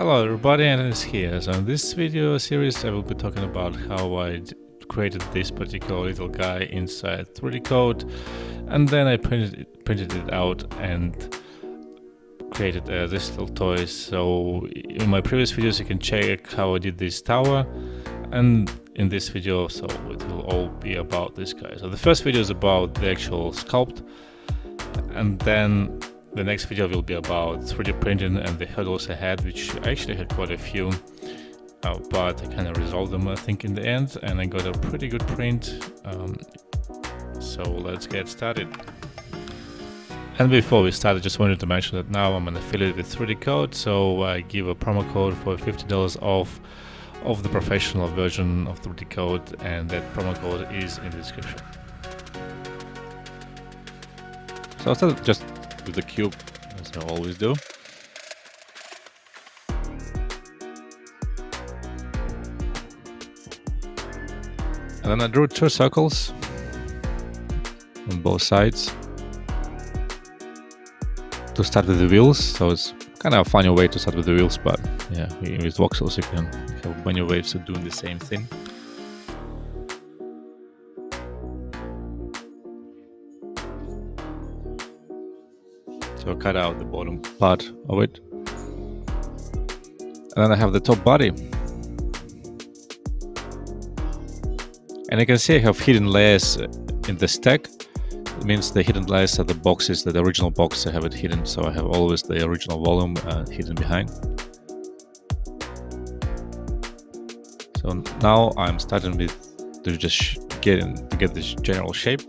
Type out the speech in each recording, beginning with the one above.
Hello everybody, and it's here. So in this video series I will be talking about how I created this particular little guy inside 3D code, and then I printed it out and created this little toy. So in my previous videos you can check how I did this tower, and in this video so it will all be about this guy. So the first video is about the actual sculpt, and then the next video will be about 3D printing and the hurdles I had, which I actually had quite a few, but I kind of resolved them I think in the end, and I got a pretty good print. So let's get started. And before we start, I just wanted to mention that now I'm an affiliate with 3D Code, so I give a promo code for $50 off of the professional version of 3D Code, and that promo code is in the description. So I'll start just with the cube, as I always do. And then I drew two circles on both sides to start with the wheels. So it's kind of a funny way to start with the wheels, but yeah, with voxels you can have many ways of doing the same thing. So I cut out the bottom part of it. And then I have the top body. And you can see I have hidden layers in the stack. It means the hidden layers are the boxes, the original box I have it hidden, so I have always the original volume hidden behind. So now I'm starting with to just get this general shape.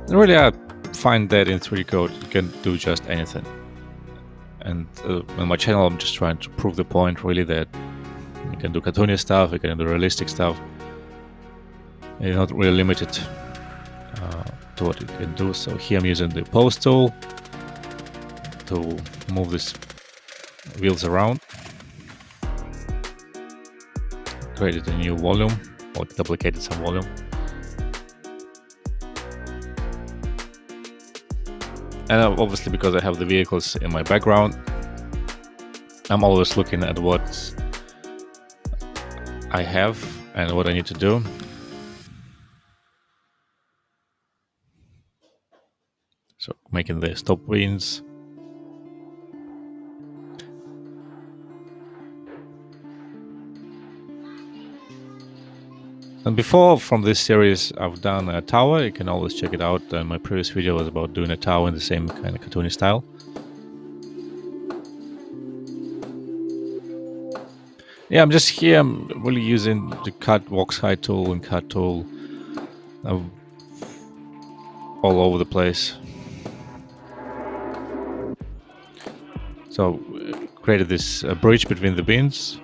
And really I find that in 3D code you can do just anything. And on my channel I'm just trying to prove the point really that you can do cartoony stuff, you can do realistic stuff. You're not really limited to what you can do. So here I'm using the pose tool to move these wheels around. Created a new volume, or duplicated some volume. And obviously because I have the vehicles in my background, I'm always looking at what I have and what I need to do. So making the stop wings. And before, from this series, I've done a tower. You can always check it out. My previous video was about doing a tower in the same kind of cartoony style. Yeah, I'm just here. I'm really using the cut box height tool and cut tool all over the place. So created this bridge between the bins.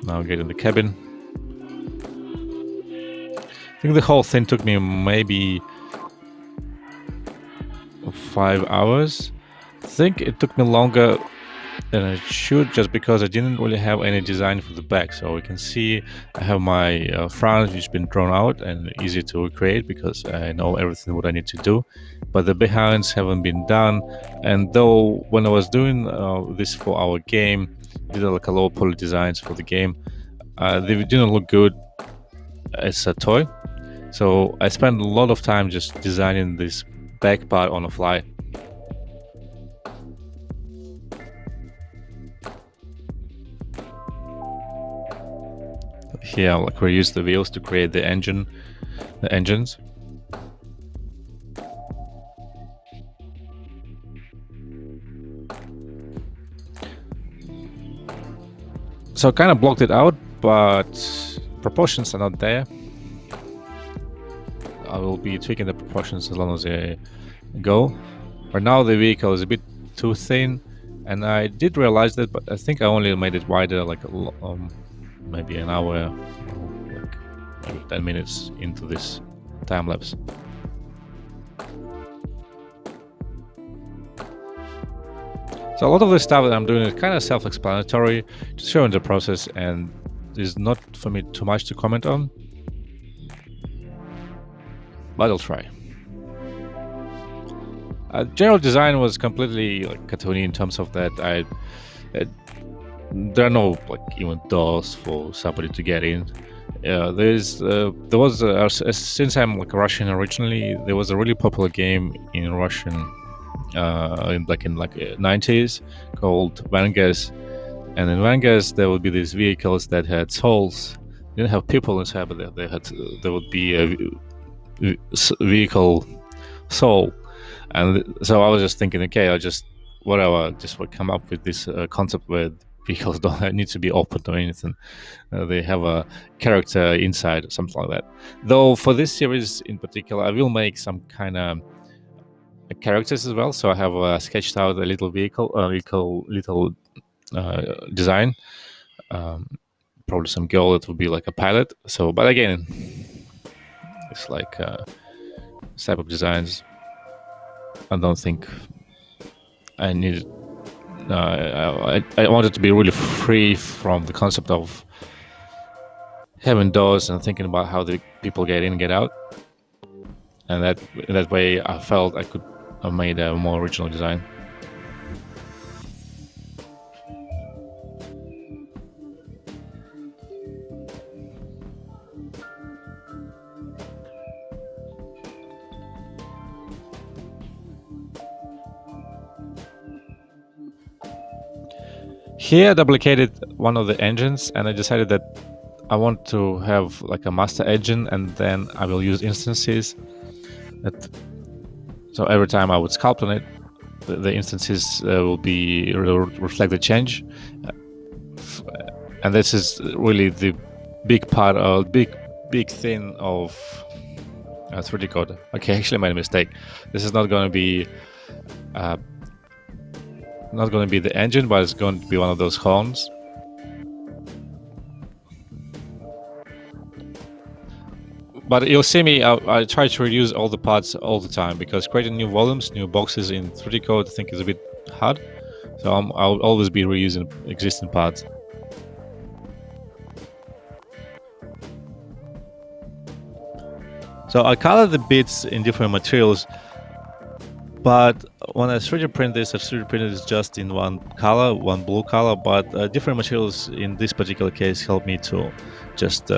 Now getting the cabin. I think the whole thing took me maybe 5 hours. I think it took me longer than it should, just because I didn't really have any design for the back. So you can see I have my front, which has been drawn out and easy to recreate because I know everything what I need to do. But the behinds haven't been done. And though when I was doing this for our game, did like a low poly designs for the game, they didn't look good as a toy. So I spent a lot of time just designing this back part on the fly. Here I'll reuse the wheels to create the engines. So I kind of blocked it out, but proportions are not there. I will be tweaking the proportions as long as they go. Right now the vehicle is a bit too thin, and I did realize that, but I think I only made it wider like maybe an hour, like maybe 10 minutes into this time lapse. So a lot of the stuff that I'm doing is kind of self-explanatory, just showing the process, and there's not for me too much to comment on. But I'll try. General design was completely like cartoony in terms of that. Uh, there are no like even doors for somebody to get in. There was since I'm like Russian originally, there was a really popular game in Russian in 90s called Vangas, and in Vangas there would be these vehicles that had souls. They didn't have people inside, but they had there would be a vehicle soul. And so I was just thinking, okay, I'll just whatever, just would come up with this concept where vehicles don't need to be open or anything. They have a character inside or something like that. Though for this series in particular, I will make some kind of characters as well. So I have sketched out a little vehicle, little design. Um, Probably some girl that would be like a pilot. So, but again, it's like type of designs. I don't think I need. I wanted to be really free from the concept of having doors and thinking about how the people get in and get out. And that way, I felt I could have made a more original design. Here, I duplicated one of the engines, and I decided that I want to have like a master engine, and then I will use instances. That so every time I would sculpt on it, the instances will be reflect the change, and this is really the big part of big thing of 3D code. Okay, actually made a mistake. This is not going to be uh, the engine, but it's going to be one of those horns. But you'll see me, I try to reuse all the parts all the time, because creating new volumes, new boxes in 3D code I think is a bit hard. So I'll always be reusing existing parts. So I color the bits in different materials, but when I 3D print this, I 3D print it just in one color, one blue color, but different materials in this particular case help me to just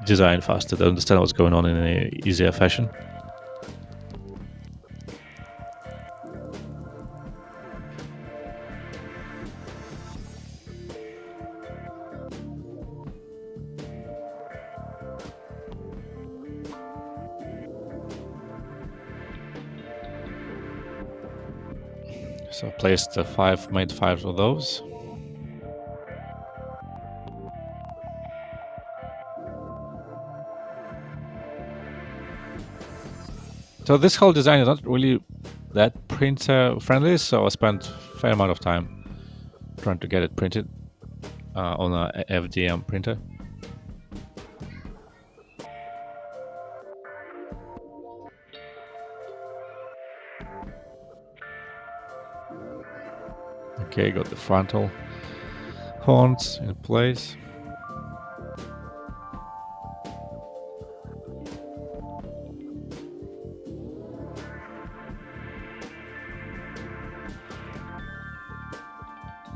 design faster, to understand what's going on in an easier fashion. So I placed made five of those. So this whole design is not really that printer friendly, so I spent a fair amount of time trying to get it printed on a FDM printer. Okay, got the frontal horns in place.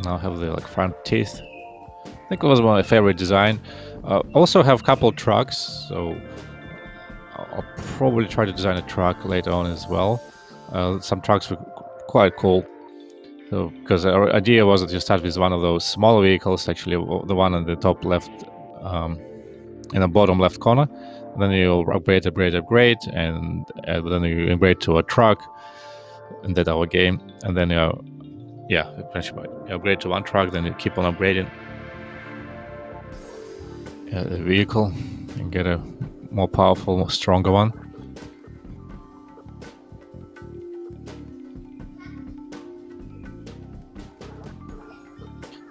Now I have the like front teeth. I think it was my favorite design. Also have a couple trucks, so I'll probably try to design a truck later on as well. Some trucks were quite cool. So, because our idea was that you start with one of those small vehicles, actually the one on the top left, in the bottom left corner. Then you upgrade, and then you upgrade to a truck, and that's our game. And then you upgrade to one truck, then you keep on upgrading the vehicle and get a more powerful, more stronger one.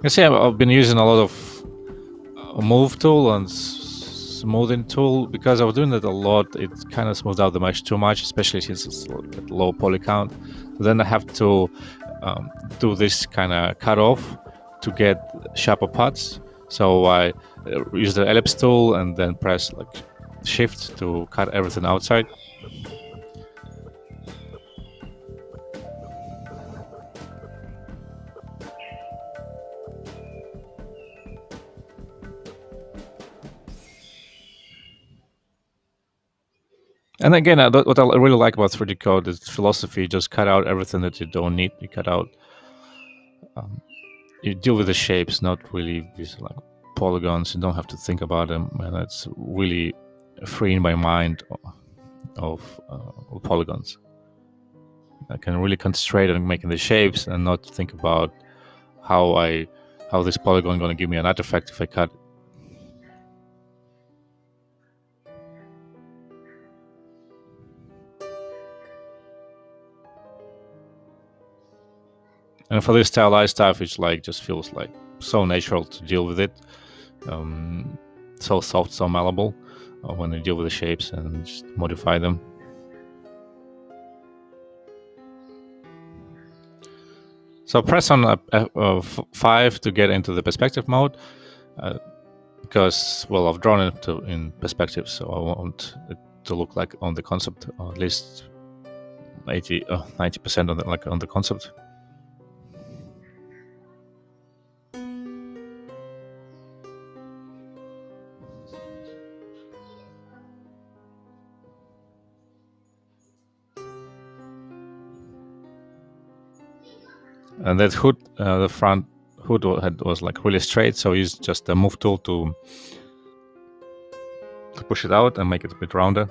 You see, I've been using a lot of move tool and smoothing tool because I was doing it a lot. It kind of smoothed out the mesh too much, especially since it's at low poly count. Then I have to do this kind of cut off to get sharper parts. So I use the ellipse tool and then press like shift to cut everything outside. And again, what I really like about 3D code is philosophy. Just cut out everything that you don't need. You cut out. You deal with the shapes, not really these like polygons. You don't have to think about them, and it's really freeing my mind of polygons. I can really concentrate on making the shapes and not think about how this polygon going to give me an artifact if I cut. And for this stylized stuff, it's like just feels like so natural to deal with it, so soft, so malleable when you deal with the shapes and just modify them. So press on F5 to get into the perspective mode, because, well, I've drawn it in perspective, so I want it to look like on the concept, or at least 90% on the concept. And that hood, the front hood was like really straight, so I used just a move tool to push it out and make it a bit rounder.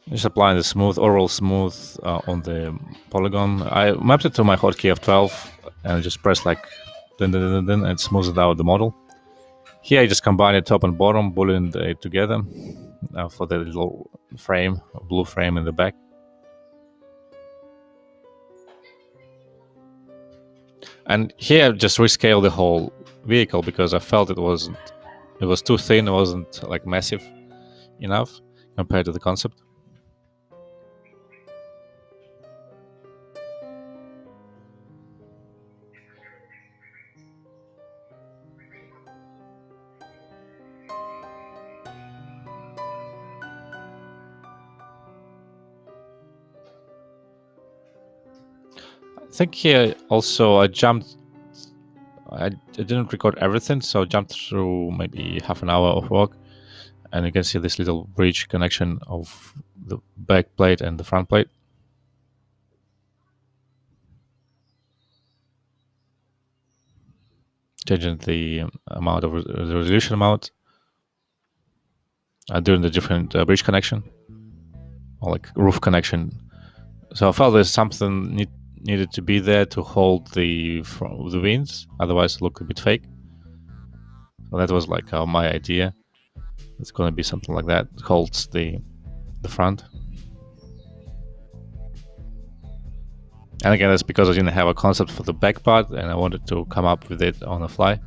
Just applying the smooth, oral smooth on the polygon. I mapped it to my hotkey F12 and just press like and it smooths it out the model. Here I just combine it top and bottom, boolean it together for the little frame, blue frame in the back. And here I just rescale the whole vehicle because I felt it was too thin, it wasn't like massive enough compared to the concept. I think here also I didn't record everything, so I jumped through maybe half an hour of work, and you can see this little bridge connection of the back plate and the front plate. Changing the amount of the resolution amount during the different bridge connection or like roof connection. So I felt there's something needed to be there to hold the wings, otherwise it looked a bit fake. So that was like my idea. It's going to be something like that. It holds the front. And again, that's because I didn't have a concept for the back part and I wanted to come up with it on the fly.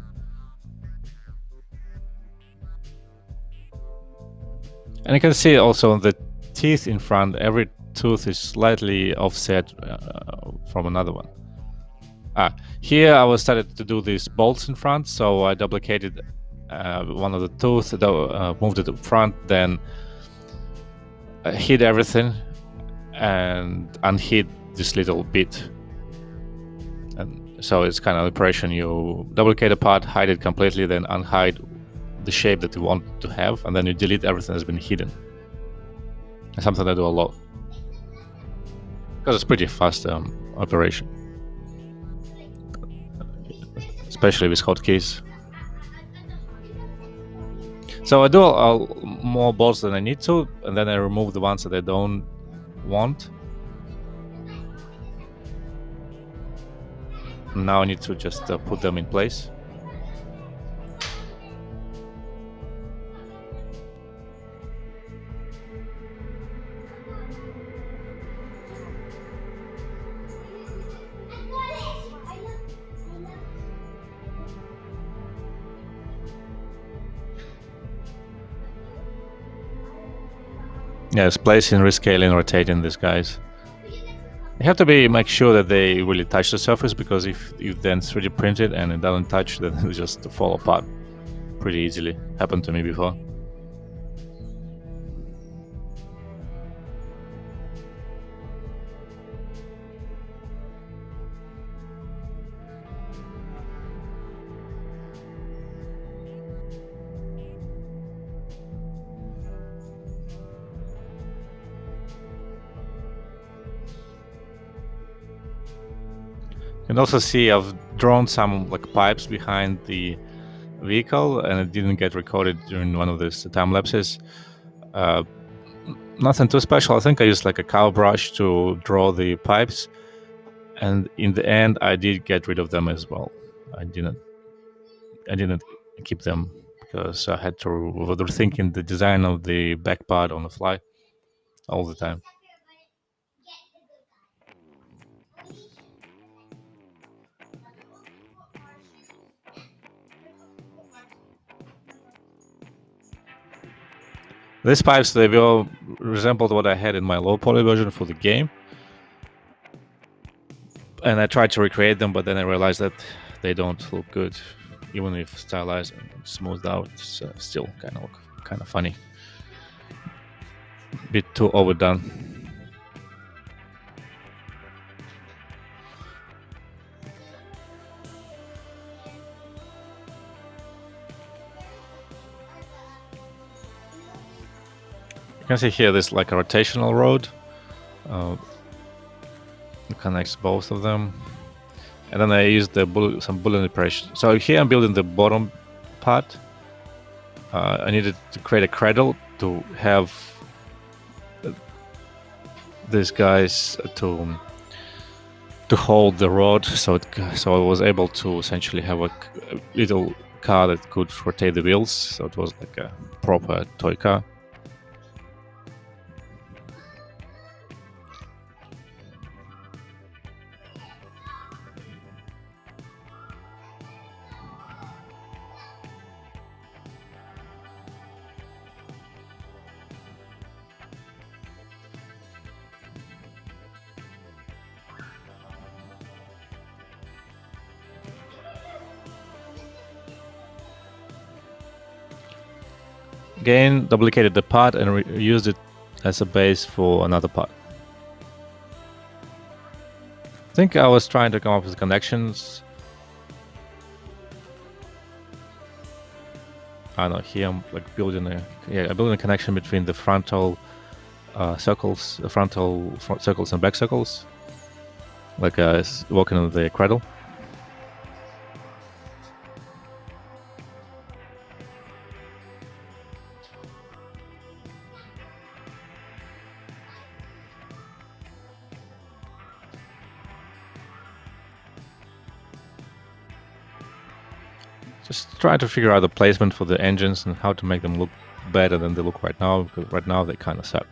And you can see also the teeth in front, every tooth is slightly offset from another one. Here I started to do these bolts in front, so I duplicated one of the tooth, moved it up front, then hid everything and unhid this little bit. And so it's kind of operation, you duplicate a part, hide it completely, then unhide the shape that you want to have, and then you delete everything that's been hidden. It's something I do a lot because it's pretty fast operation, especially with hotkeys. So I do more bolts than I need to, and then I remove the ones that I don't want. Now I need to just put them in place. Yes, placing, rescaling, rotating these guys. You have to make sure that they really touch the surface, because if you then 3D print it and it doesn't touch, then it just fall apart pretty easily. Happened to me before. You can also see I've drawn some like pipes behind the vehicle, and it didn't get recorded during one of these time lapses. Nothing too special. I think I used like a cow brush to draw the pipes, and in the end, I did get rid of them as well. I didn't keep them because I had to rethinking the design of the back part on the fly all the time. These pipes, they will resembled what I had in my low poly version for the game. And I tried to recreate them, but then I realized that they don't look good. Even if stylized and smoothed out, it's still kind of funny. Bit too overdone. You can see here there's like a rotational road. It connects both of them. And then I used some boolean operation. So here I'm building the bottom part. I needed to create a cradle to have these guys to hold the rod. So I was able to essentially have a little car that could rotate the wheels. So it was like a proper toy car. Again, duplicated the part and used it as a base for another part. I think I was trying to come up with connections. I don't know, here I'm like building a connection between the frontal circles, front circles and back circles, like walking on the cradle. Just trying to figure out the placement for the engines and how to make them look better than they look right now, because right now they kind of suck.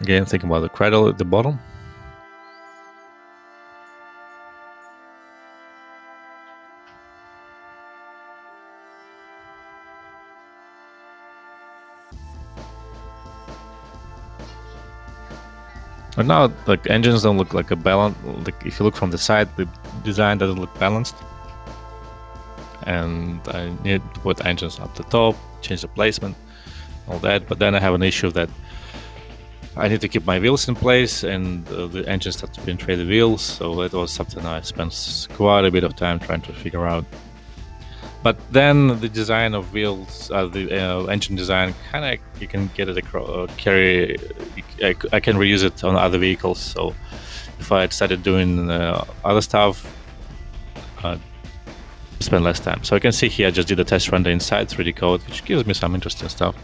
Again, thinking about the cradle at the bottom. But now, like, engines don't look like a balance. Like, if you look from the side, the design doesn't look balanced. And I need to put engines up the top, change the placement, all that. But then I have an issue that I need to keep my wheels in place, and the engines have to penetrate the wheels. So that was something I spent quite a bit of time trying to figure out. But then the design of wheels, the engine design, kind of you can get it across, carry. I can reuse it on other vehicles. So if I had started doing other stuff, spend less time. So you can see here I just did a test render inside 3D code, which gives me some interesting stuff.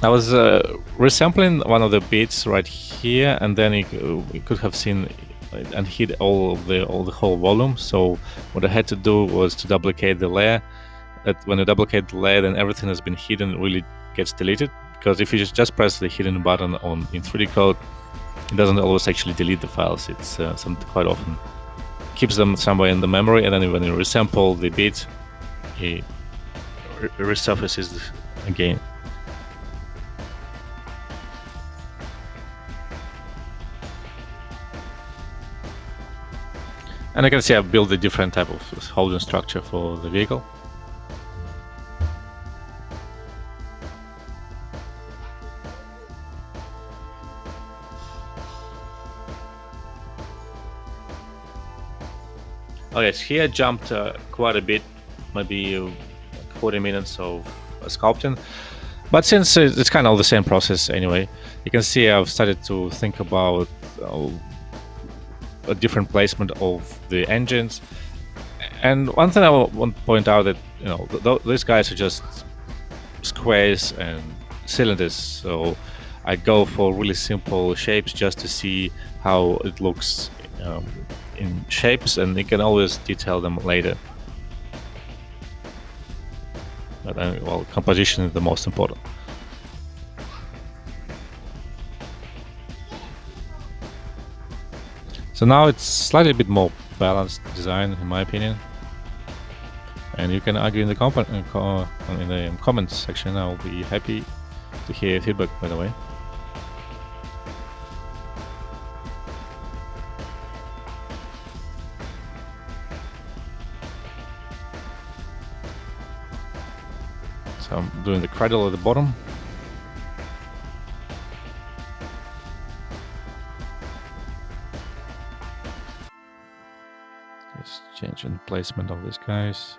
I was resampling one of the bits right here, and then you could have seen and hid all the whole volume. So what I had to do was to duplicate the layer. That when you duplicate the layer, then everything has been hidden really gets deleted, because if you just press the hidden button in 3D code, it doesn't always actually delete the files. It's quite often keeps them somewhere in the memory, and then when you resample the bit, it resurfaces again. And I can see I've built a different type of holding structure for the vehicle. Okay, so here I jumped quite a bit, maybe 40 minutes of sculpting. But since it's kind of the same process anyway, you can see I've started to think about uh, a different placement of the engines. And one thing I want to point out that these guys are just squares and cylinders, so I go for really simple shapes just to see how it looks um, in shapes, and you can always detail them later. But well, composition is the most important. So now it's slightly bit more balanced design, in my opinion. And you can argue in the comments section. I'll be happy to hear your feedback, by the way. So I'm doing the cradle at the bottom. Just changing placement of these guys.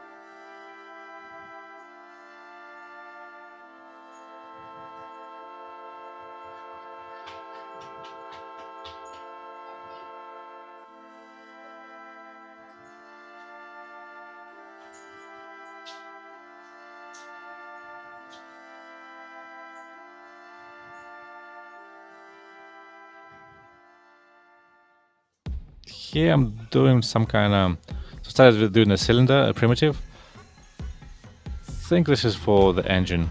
Here I'm doing some kind of... So started with doing a cylinder, a primitive. I think this is for the engine.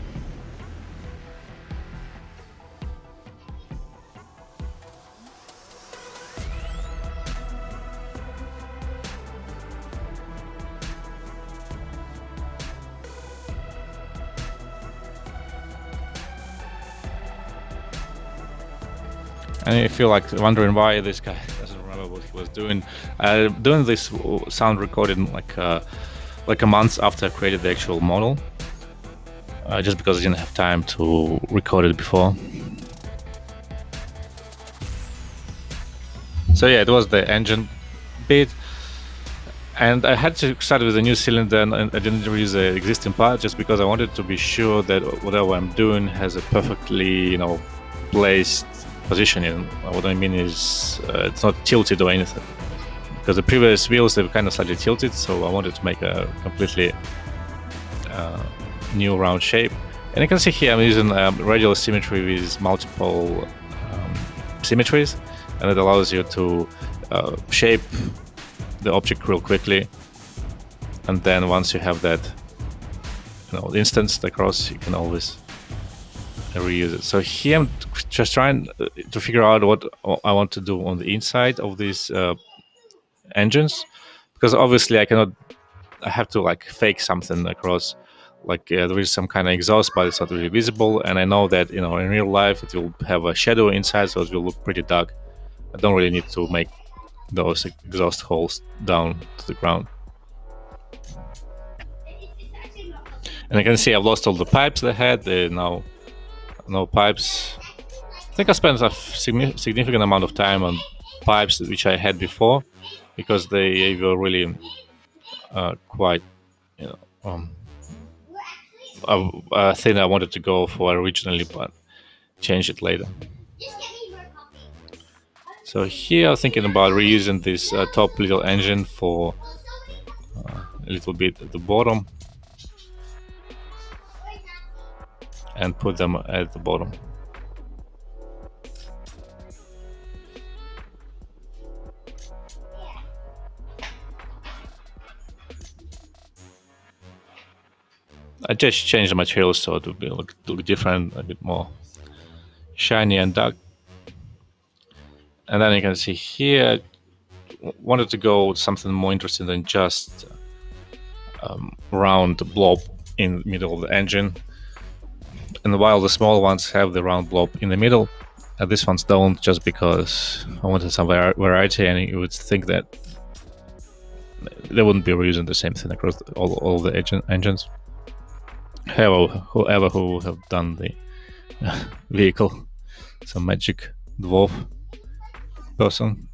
And if you're like wondering why this guy doesn't remember what he was doing, doing this sound recording like a month after I created the actual model, just because I didn't have time to record it before. So yeah, it was the engine bit, and I had to start with a new cylinder, and I didn't use the existing part just because I wanted to be sure that whatever I'm doing has a perfectly placed positioning. What I mean is it's not tilted or anything, because the previous wheels they were kind of slightly tilted, so I wanted to make a completely new round shape. And you can see here I'm using radial symmetry with multiple symmetries, and it allows you to shape the object real quickly, and then once you have that instanced across, you can always reuse it. So here I'm just trying to figure out what I want to do on the inside of these engines, because obviously I have to like fake something across, like there is some kind of exhaust, but it's not really visible, and I know that in real life it will have a shadow inside, so it will look pretty dark. I don't really need to make those exhaust holes down to the ground. And you can see I've lost all the pipes I had. Now no pipes. I think I spent a significant amount of time on pipes which I had before, because they were really quite a thing I wanted to go for originally, but changed it later. So here I'm thinking about reusing this top little engine for a little bit at the bottom, and put them at the bottom. I just changed the materials so it would be look different, a bit more shiny and dark. And then you can see here, wanted to go with something more interesting than just round blob in the middle of the engine. And while the small ones have the round blob in the middle, these ones don't, just because I wanted some variety, and you would think that they wouldn't be reusing the same thing across all the engines. Whoever who have done the vehicle, some magic dwarf person.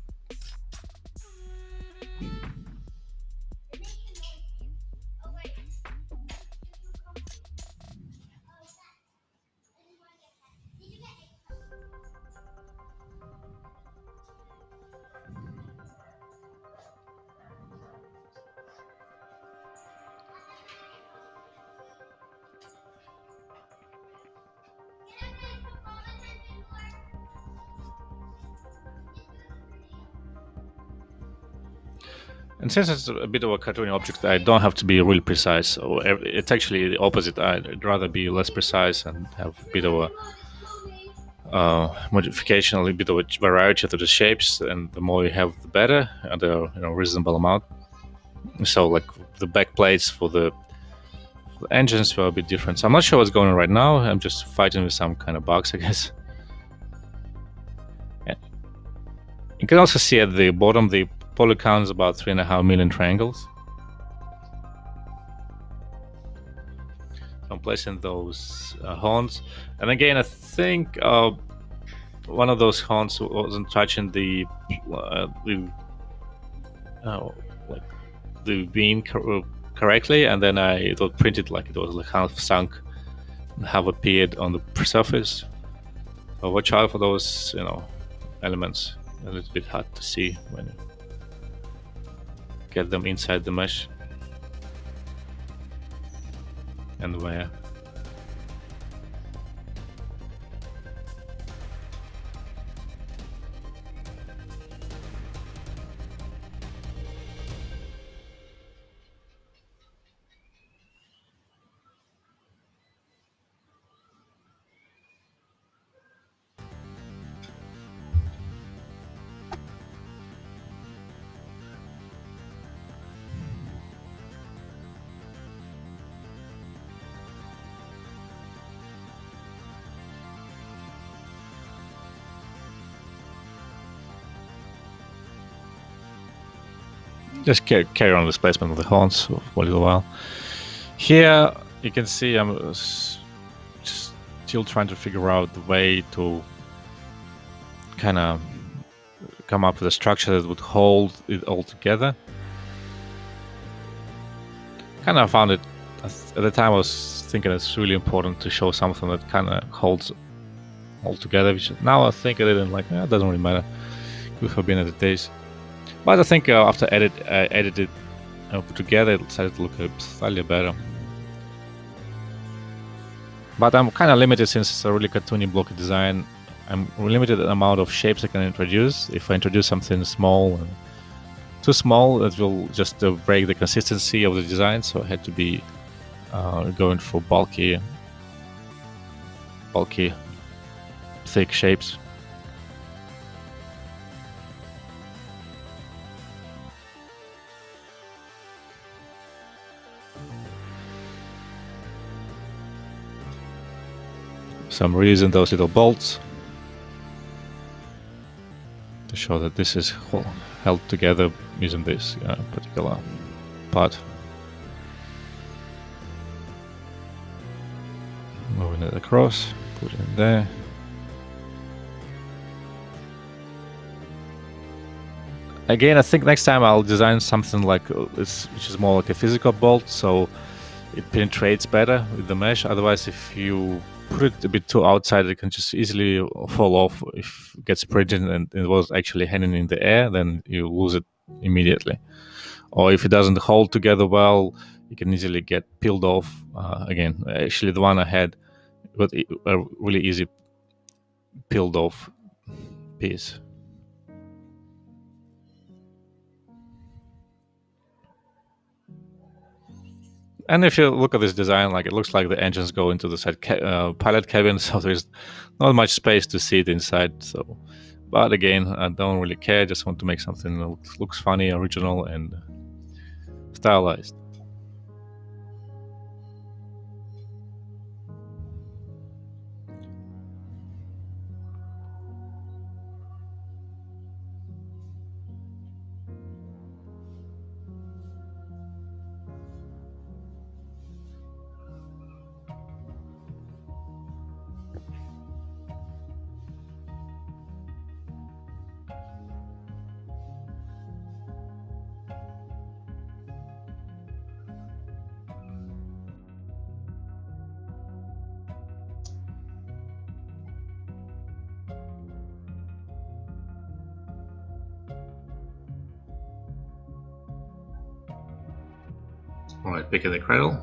And since it's a bit of a cartoony object, I don't have to be really precise. So it's actually the opposite. I'd rather be less precise and have a bit of a modification, a little bit of a variety to the shapes. And the more you have, the better, and a reasonable amount. So like the back plates for the engines were a bit different. So I'm not sure what's going on right now. I'm just fighting with some kind of bugs, I guess. Yeah. You can also see at the bottom the poly count is about 3.5 million triangles. I'm placing those horns, and again, I think one of those horns wasn't touching the like the beam correctly, and then it was printed like it was like half sunk and half appeared on the surface. So watch out for those, elements. A little bit hard to see when you get them inside the mesh and where. Just carry on the placement of the horns for a little while. Here you can see I'm just still trying to figure out the way to kind of come up with a structure that would hold it all together. Kind of found it at the time. I was thinking it's really important to show something that kind of holds all together. Which now I think I didn't like. It doesn't really matter. Good for being at the days. But I think after edited put together, it started to look slightly better. But I'm kind of limited since it's a really cartoony blocky design. I'm limited amount of shapes I can introduce. If I introduce something small and too small, it will just break the consistency of the design. So I had to be going for bulky, thick shapes. So I'm reusing those little bolts to show that this is held together using this particular part. Moving it across, put it in there. Again, I think next time I'll design something like this, which is more like a physical bolt, so it penetrates better with the mesh. Otherwise, if you put it a bit too outside, it can just easily fall off. If it gets printed and it was actually hanging in the air, then you lose it immediately. Or if it doesn't hold together well, you can easily get peeled off. Again, actually, the one I had was a really easy peeled off piece. And if you look at this design, like it looks like the engines go into the side pilot cabin, so there's not much space to see it inside. So, but again, I don't really care. I just want to make something that looks funny, original, and stylized. Alright, picking the cradle.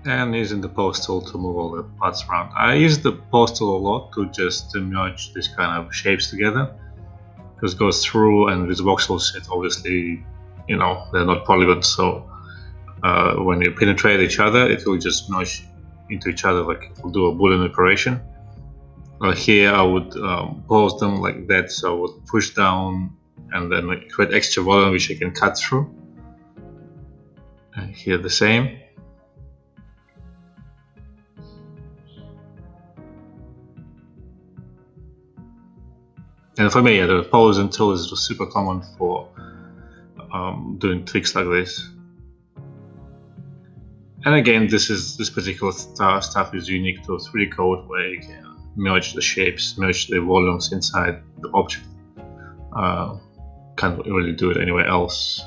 And using the post tool to move all the parts around. I use the post tool a lot to just merge these kind of shapes together. because it goes through, and with voxels, it obviously, you know, they're not polygons, so when you penetrate each other, it will just notch into each other, like it will do a Boolean operation. Here I would pose them like that, so I would push down and then create extra volume which I can cut through. And here the same. And for me, yeah, the posing tool is super common for doing tricks like this. And again, this particular stuff is unique to 3D code, where you can merge the shapes, merge the volumes inside the object. Can't really do it anywhere else.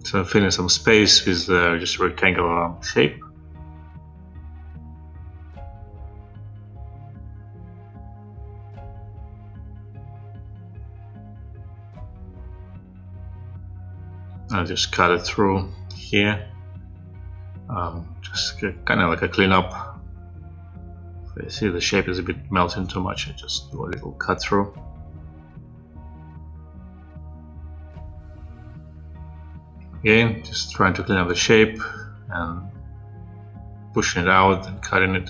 So I'm filling some space with just a rectangular shape. I'll just cut it through here. Just kind of like a cleanup. If you see the shape is a bit melting too much, I just do a little cut through. Again, just trying to clean up the shape and pushing it out and cutting it.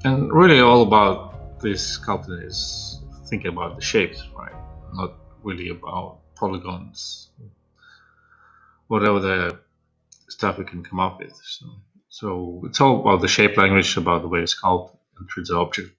And really all about this sculpting is thinking about the shapes, right? Not really about polygons, whatever the stuff we can come up with. So it's all about the shape language, about the way you sculpt and treat the object.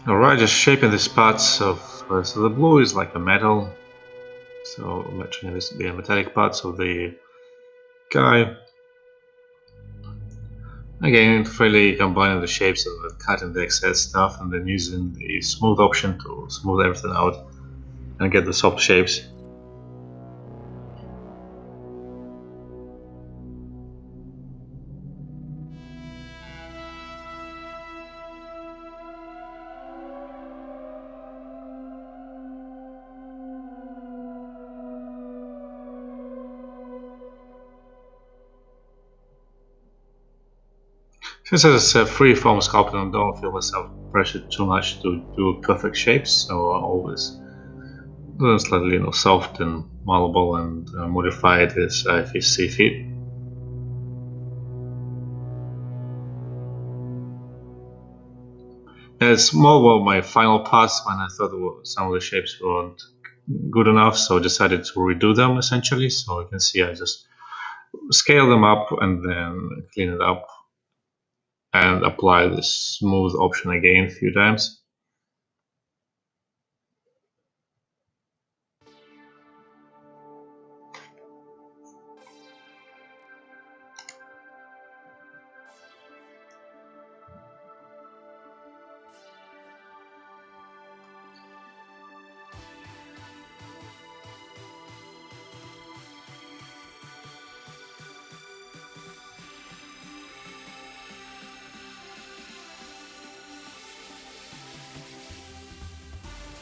Alright, just shaping the spots of, so the blue is like a metal, so matching the metallic parts of the guy. Again, fairly combining the shapes and cutting the excess stuff, and then using the smooth option to smooth everything out and get the soft shapes. Since it's a free-form sculpting, I don't feel myself pressured too much to do perfect shapes, so I always do them slightly, soft and malleable, and modify it as I see fit. And it's more about my final pass when I thought some of the shapes weren't good enough, so I decided to redo them essentially. So you can see I just scale them up and then clean it up and apply this smooth option again a few times.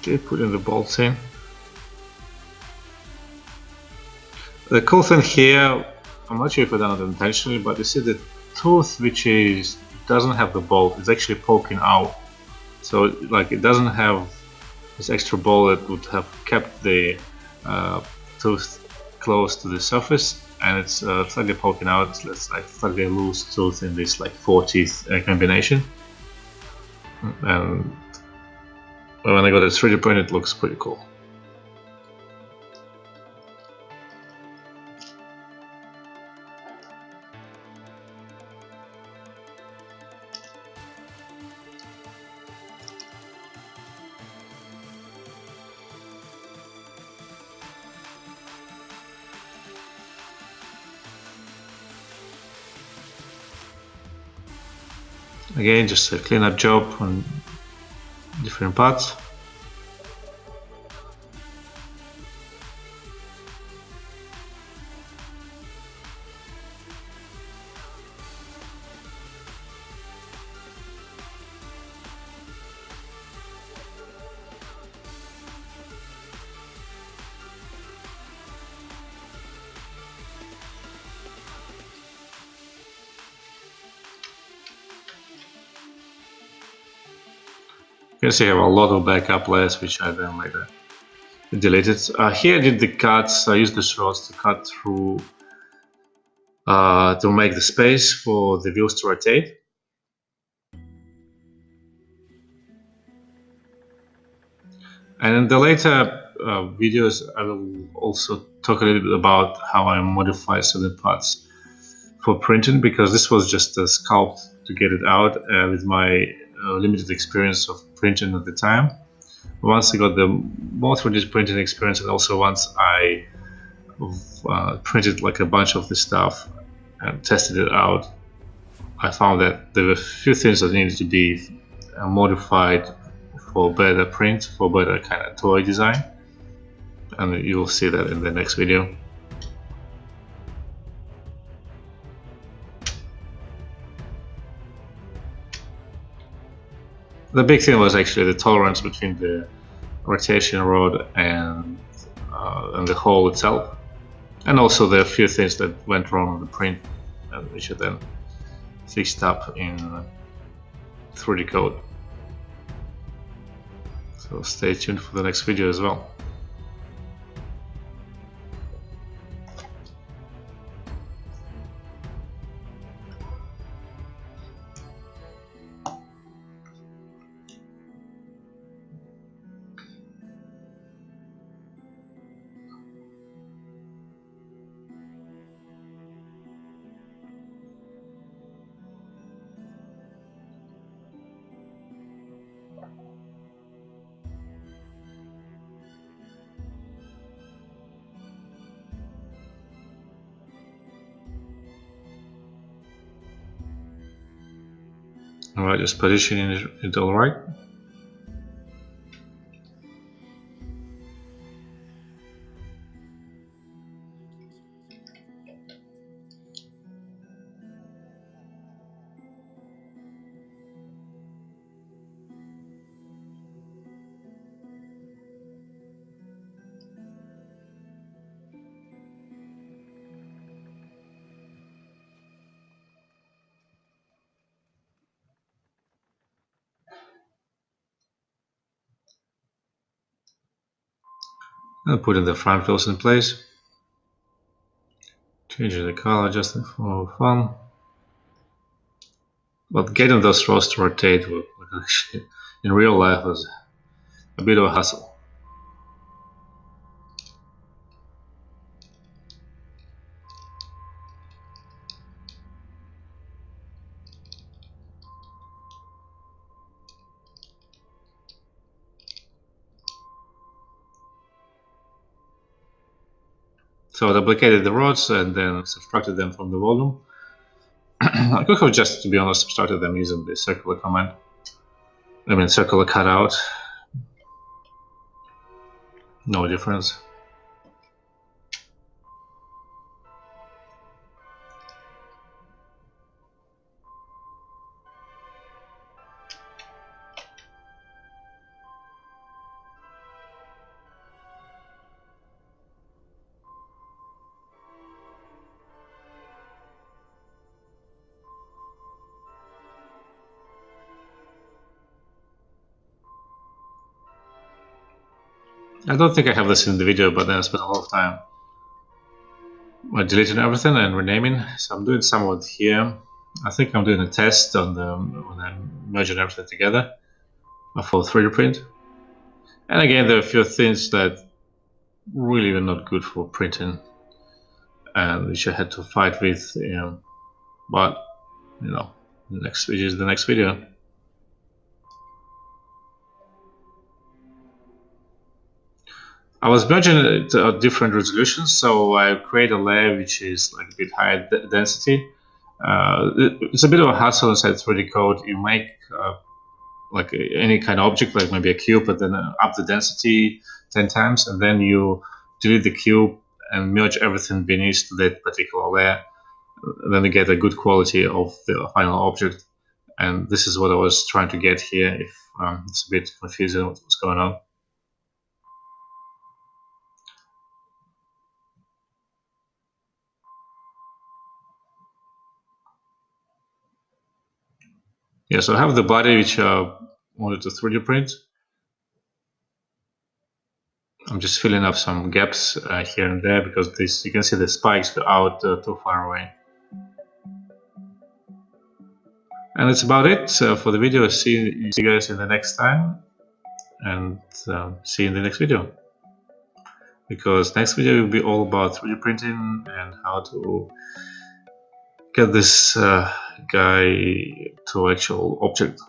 Okay, putting the bolts in. The cool thing here, I'm not sure if I done it intentionally, but you see the tooth which doesn't have the bolt is actually poking out. So like it doesn't have this extra bolt that would have kept the tooth close to the surface, and it's slightly poking out. It's like slightly loose tooth in this like 4 teeth combination. And when I got it 3D printed, it looks pretty cool. Again, just a cleanup job on different parts. You can see I have a lot of backup layers which I then later deleted. Here I did the cuts. I used the rods to cut through to make the space for the wheels to rotate. And in the later videos I will also talk a little bit about how I modify certain parts for printing, because this was just a sculpt to get it out with my limited experience of printing at the time. Once I got the more 3D printing experience, and also once I printed like a bunch of the stuff and tested it out, I found that there were a few things that needed to be modified for better print, for better kind of toy design, and you will see that in the next video. The big thing was actually the tolerance between the rotation rod and the hole itself, and also there are a few things that went wrong on the print, which are then fixed up in 3D code. So stay tuned for the next video as well. Alright, just positioning it all right. And putting the front wheels in place. Changing the color just for fun. But getting those rods to rotate actually, in real life was a bit of a hassle. So I duplicated the rods and then subtracted them from the volume. I could have just, to be honest, subtracted them using the circular command. I mean circular cutout. No difference. I don't think I have this in the video, but then I spent a lot of time deleting everything and renaming. So I'm doing somewhat here. I think I'm doing a test on when I'm merging everything together for 3D print. And again, there are a few things that really were not good for printing and which I had to fight with. But you know, the next video is the next video. I was merging it at different resolutions, so I create a layer which is like a bit higher density. It's a bit of a hassle inside 3D code. You make like any kind of object, like maybe a cube, but then up the density 10 times, and then you delete the cube and merge everything beneath that particular layer. Then you get a good quality of the final object. And this is what I was trying to get here. If it's a bit confusing what's going on. Yeah, so I have the body which I wanted to 3D print. I'm just filling up some gaps here and there because this, you can see the spikes were out too far away. And that's about it for the video. See you guys in the next time, and see you in the next video. Because next video will be all about 3D printing and how to get this guy to actual object.